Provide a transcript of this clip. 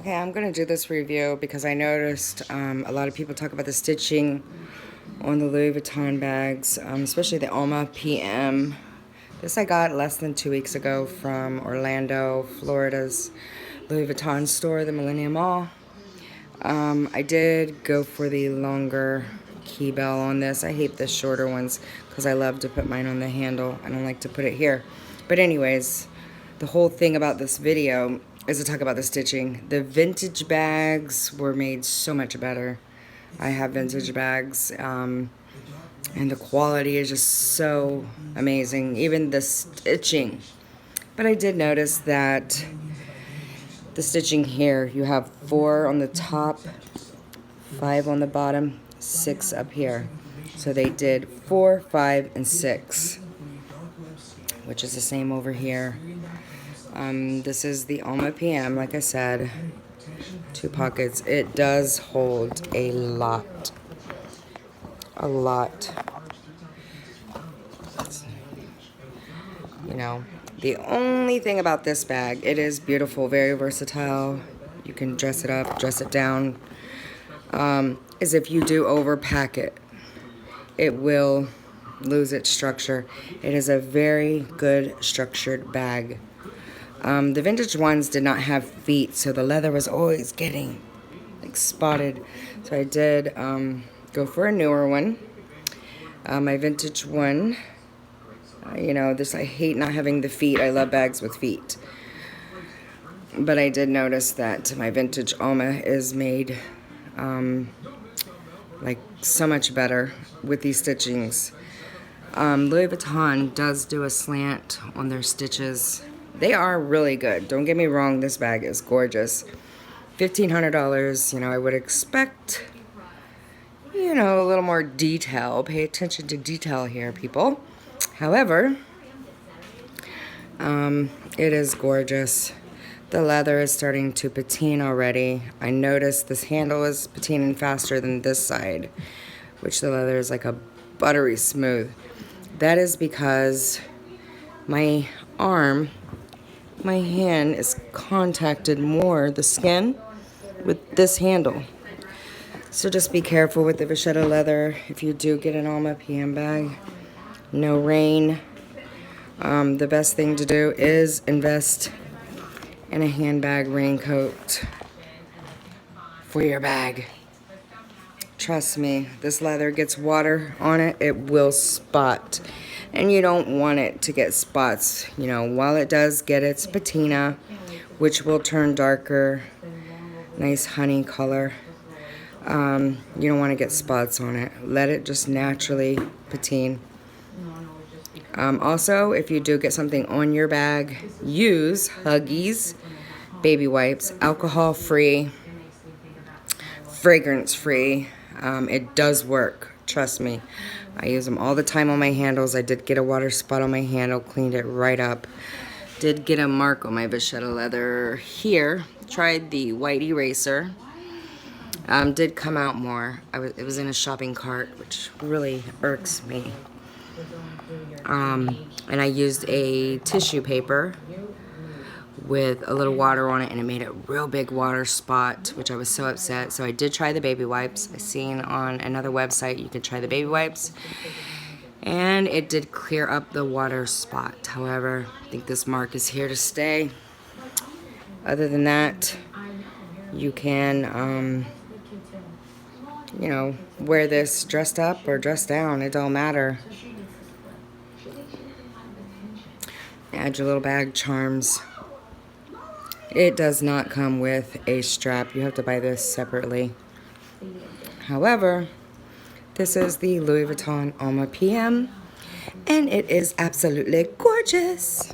Okay, I'm going to do this review because I noticed a lot of people talk about the stitching on the Louis Vuitton bags, especially the Alma PM. This I got less than 2 weeks ago from Orlando, Florida's Louis Vuitton store, the Millennium Mall. I did go for the longer key bell on this. I hate the shorter ones because I love to put mine on the handle. I don't like to put it here. But anyways, the whole thing about this video is to talk about the stitching. The vintage bags were made so much better. I have vintage bags, and the quality is just so amazing. Even the stitching. But I did notice that the stitching here, you have 4 on the top, 5 on the bottom, 6 up here. So they did 4, 5, and 6, which is the same over here. This is the Alma PM, like I said, 2 pockets. It does hold a lot. A lot. You know, the only thing about this bag, it is beautiful, very versatile. You can dress it up, dress it down. Is if you do overpack it, it will lose its structure. It is a very good structured bag. The vintage ones did not have feet, so the leather was always getting like spotted. So I did go for a newer one. My vintage one, you know, this, I hate not having the feet. I love bags with feet. But I did notice that my vintage Alma is made like so much better with these stitchings. Louis Vuitton does do a slant on their stitches. They are really good. Don't get me wrong, this bag is gorgeous. $1,500, you know, I would expect, you know, a little more detail. Pay attention to detail here, people. However, it is gorgeous. The leather is starting to patina already. I noticed this handle is patining faster than this side, which the leather is like a buttery smooth. That is because my arm, my hand is contacted more, the skin, with this handle. So just be careful with the vachetta leather if you do get an Alma PM bag. No rain. The best thing to do is invest in a handbag raincoat for your bag. Trust me, this leather gets water on it, it will spot. And you don't want it to get spots. You know, while it does get its patina, which will turn darker, nice honey color, you don't want to get spots on it. Let it just naturally patine. Also, if you do get something on your bag, use Huggies baby wipes, alcohol-free, fragrance-free. It does work, trust me. I use them all the time on my handles. I did get a water spot on my handle, cleaned it right up. Did get a mark on my vachetta leather here. Tried the white eraser. Did come out more. It was in a shopping cart, which really irks me. And I used a tissue paper with a little water on it, and it made a real big water spot, which I was so upset. So I did try the baby wipes. I seen on another website you could try the baby wipes, and it did clear up the water spot. However, I think this mark is here to stay. Other than that, you can you know, wear this dressed up or dressed down, it don't matter. Add your little bag charms. It does not come with a strap. You have to buy this separately. However, this is the Louis Vuitton Alma PM, and it is absolutely gorgeous.